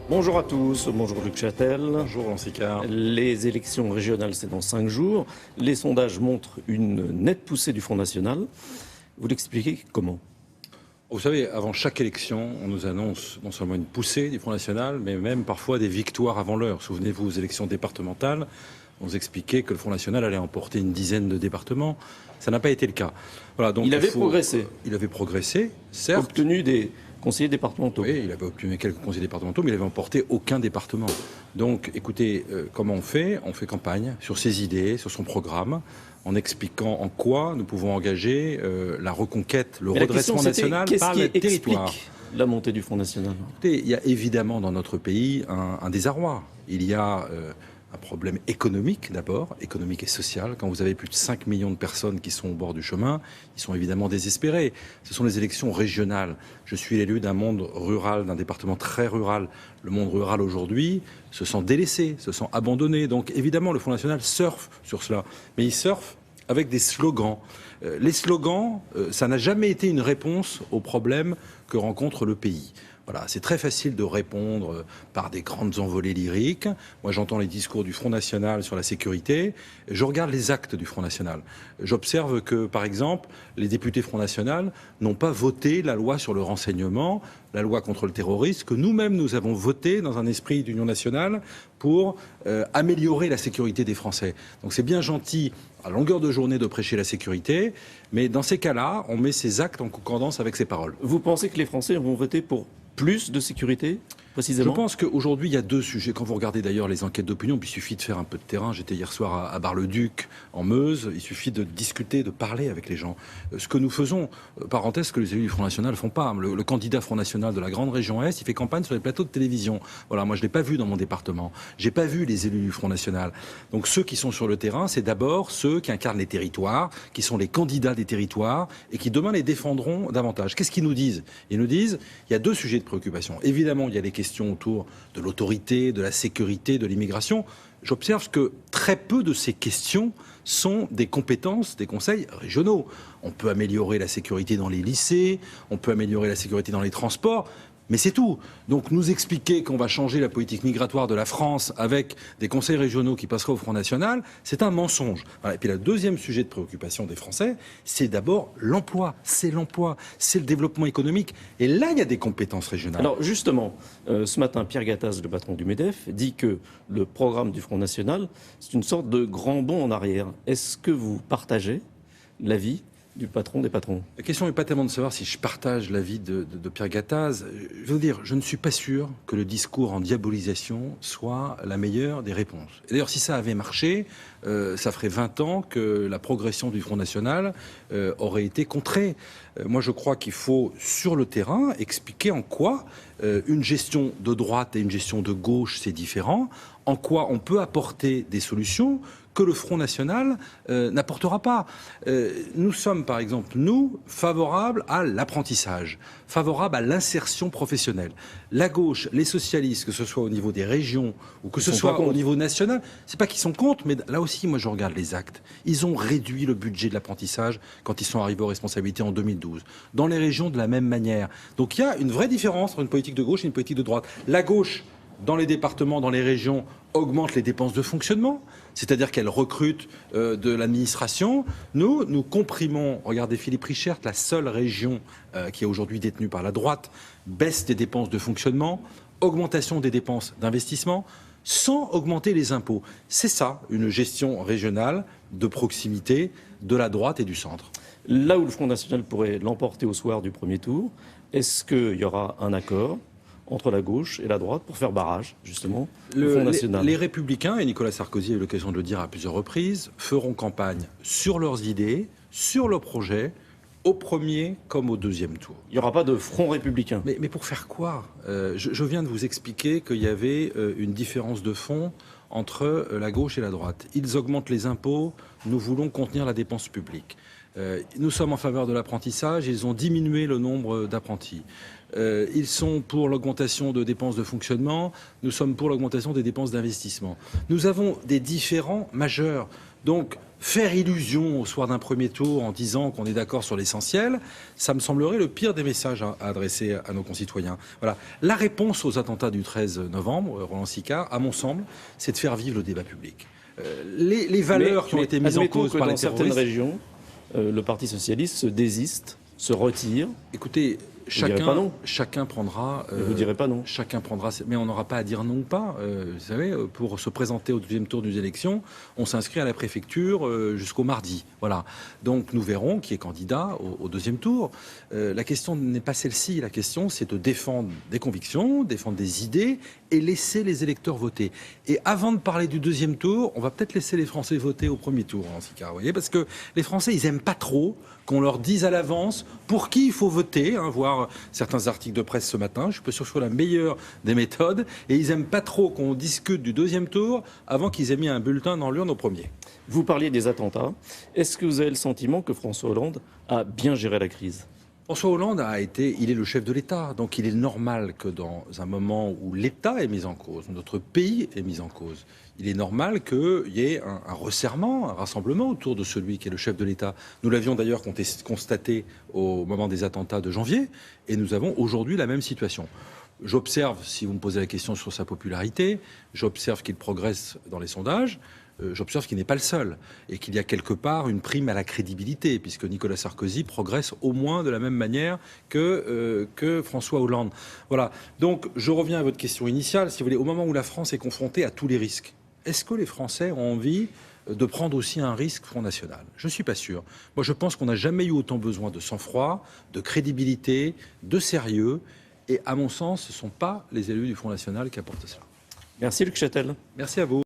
Bonjour à tous, bonjour Luc Châtel. Bonjour Lansicard. Les élections régionales, c'est dans 5 jours. Les sondages montrent une nette poussée du Front National. Vous l'expliquez comment ? Vous savez, avant chaque élection, on nous annonce non seulement une poussée du Front National, mais même parfois des victoires avant l'heure. Souvenez-vous aux élections départementales, on nous expliquait que le Front National allait emporter une dizaine de départements. Ça n'a pas été le cas. Voilà, donc il avait progressé. Il avait progressé, certes. Obtenu des conseillers départementaux. Oui, il avait obtenu quelques conseillers départementaux, mais il n'avait emporté aucun département. Donc, écoutez, comment on fait ? On fait campagne sur ses idées, sur son programme, en expliquant en quoi nous pouvons engager la reconquête, le redressement national par le territoire. La montée du Front National. Écoutez, il y a évidemment dans notre pays un désarroi. Il y a un problème économique d'abord, économique et social. Quand vous avez plus de 5 millions de personnes qui sont au bord du chemin, ils sont évidemment désespérés. Ce sont les élections régionales. Je suis l'élu d'un monde rural, d'un département très rural. Le monde rural aujourd'hui se sent délaissé, se sent abandonné. Donc évidemment, le Front National surfe sur cela. Mais il surfe avec des slogans. Les slogans, ça n'a jamais été une réponse aux problèmes que rencontre le pays. Voilà, c'est très facile de répondre par des grandes envolées lyriques. Moi, j'entends les discours du Front National sur la sécurité. Je regarde les actes du Front National. J'observe que, par exemple, les députés Front National n'ont pas voté la loi sur le renseignement, la loi contre le terrorisme, que nous-mêmes, nous avons voté dans un esprit d'union nationale pour améliorer la sécurité des Français. Donc c'est bien gentil, à longueur de journée, de prêcher la sécurité, mais dans ces cas-là, on met ses actes en concordance avec ses paroles. Vous pensez que les Français vont voter pour plus de sécurité, précisément ? Je pense qu'aujourd'hui, il y a deux sujets. Quand vous regardez d'ailleurs les enquêtes d'opinion, puis il suffit de faire un peu de terrain. J'étais hier soir à Bar-le-Duc, en Meuse. Il suffit de discuter, de parler avec les gens. Ce que nous faisons, parenthèse, que les élus du Front National ne font pas. Le candidat Front National de la grande région Est, il fait campagne sur les plateaux de télévision. Voilà, moi je ne l'ai pas vu dans mon département. J'ai pas vu les élus du Front National. Donc ceux qui sont sur le terrain, c'est d'abord ceux qui incarnent les territoires, qui sont les candidats des territoires et qui demain les défendront davantage. Qu'est-ce qu'ils nous disent ? Ils nous disent, il y a deux sujets de préoccupation. Évidemment, il y a les questions autour de l'autorité, de la sécurité, de l'immigration. J'observe que très peu de ces questions sont des compétences des conseils régionaux. On peut améliorer la sécurité dans les lycées, on peut améliorer la sécurité dans les transports, mais c'est tout. Donc nous expliquer qu'on va changer la politique migratoire de la France avec des conseils régionaux qui passeraient au Front National, c'est un mensonge. Voilà. Et puis le deuxième sujet de préoccupation des Français, c'est d'abord l'emploi. C'est l'emploi, c'est le développement économique. Et là, il y a des compétences régionales. Alors justement, ce matin, Pierre Gattaz, le patron du MEDEF, dit que le programme du Front National, c'est une sorte de grand bond en arrière. Est-ce que vous partagez l'avis du patron des patrons? La question n'est pas tellement de savoir si je partage l'avis de Pierre Gattaz. Je veux dire, je ne suis pas sûr que le discours en diabolisation soit la meilleure des réponses. Et d'ailleurs, si ça avait marché, ça ferait 20 ans que la progression du Front National aurait été contrée. Moi, je crois qu'il faut, sur le terrain, expliquer en quoi une gestion de droite et une gestion de gauche, c'est différent, en quoi on peut apporter des solutions que le Front National n'apportera pas. Nous sommes, par exemple, nous, favorables à l'apprentissage, favorables à l'insertion professionnelle. La gauche, les socialistes, que ce soit au niveau des régions ou que ce soit au niveau national, c'est pas qu'ils sont contre, mais là aussi, moi, je regarde les actes. Ils ont réduit le budget de l'apprentissage quand ils sont arrivés aux responsabilités en 2012. Dans les régions, de la même manière. Donc il y a une vraie différence entre une politique de gauche et une politique de droite. La gauche, dans les départements, dans les régions, augmente les dépenses de fonctionnement, c'est-à-dire qu'elle recrute de l'administration. Nous comprimons, regardez Philippe Richert, la seule région qui est aujourd'hui détenue par la droite, baisse des dépenses de fonctionnement, augmentation des dépenses d'investissement, sans augmenter les impôts. C'est ça, une gestion régionale de proximité de la droite et du centre. Là où le Front National pourrait l'emporter au soir du premier tour, est-ce qu'il y aura un accord entre la gauche et la droite pour faire barrage, justement, au Front National? Les Républicains, et Nicolas Sarkozy a eu l'occasion de le dire à plusieurs reprises, feront campagne sur leurs idées, sur leurs projets, au premier comme au deuxième tour. Il n'y aura pas de front républicain. Mais pour faire quoi ? Je viens de vous expliquer qu'il y avait une différence de fond entre la gauche et la droite. Ils augmentent les impôts, nous voulons contenir la dépense publique. Nous sommes en faveur de l'apprentissage, ils ont diminué le nombre d'apprentis. Ils sont pour l'augmentation de dépenses de fonctionnement, nous sommes pour l'augmentation des dépenses d'investissement. Nous avons des différends majeurs. Donc, faire illusion au soir d'un premier tour en disant qu'on est d'accord sur l'essentiel, ça me semblerait le pire des messages à adresser à nos concitoyens. Voilà. La réponse aux attentats du 13 novembre, Roland Sicard, à mon sens, c'est de faire vivre le débat public. Les valeurs qui ont été mises en cause par les dans certaines régions, le Parti socialiste se désiste, se retire. Écoutez, chacun prendra. Vous ne direz pas non. Chacun prendra. Mais on n'aura pas à dire non ou pas. Vous savez, pour se présenter au deuxième tour des élections, on s'inscrit à la préfecture jusqu'au mardi. Voilà. Donc nous verrons qui est candidat au deuxième tour. La question n'est pas celle-ci. La question, c'est de défendre des convictions, défendre des idées et laisser les électeurs voter. Et avant de parler du deuxième tour, on va peut-être laisser les Français voter au premier tour, en Sicard, vous voyez, parce que les Français, ils aiment pas trop qu'on leur dise à l'avance pour qui il faut voter, voir certains articles de presse ce matin. Je suis pas sûr que ce soit la meilleure des méthodes. Et ils n'aiment pas trop qu'on discute du deuxième tour avant qu'ils aient mis un bulletin dans l'urne au premier. Vous parliez des attentats. Est-ce que vous avez le sentiment que François Hollande a bien géré la crise ? François Hollande il est le chef de l'État, donc il est normal que dans un moment où l'État est mis en cause, notre pays est mis en cause, il est normal qu'il y ait un resserrement, un rassemblement autour de celui qui est le chef de l'État. Nous l'avions d'ailleurs constaté au moment des attentats de janvier, et nous avons aujourd'hui la même situation. J'observe, si vous me posez la question sur sa popularité, j'observe qu'il progresse dans les sondages. J'observe qu'il n'est pas le seul et qu'il y a quelque part une prime à la crédibilité, puisque Nicolas Sarkozy progresse au moins de la même manière que François Hollande. Voilà. Donc, je reviens à votre question initiale. Si vous voulez, au moment où la France est confrontée à tous les risques, est-ce que les Français ont envie de prendre aussi un risque Front National? Je ne suis pas sûr. Moi, je pense qu'on n'a jamais eu autant besoin de sang-froid, de crédibilité, de sérieux. Et à mon sens, ce ne sont pas les élus du Front National qui apportent cela. Merci Luc Châtel. Merci à vous.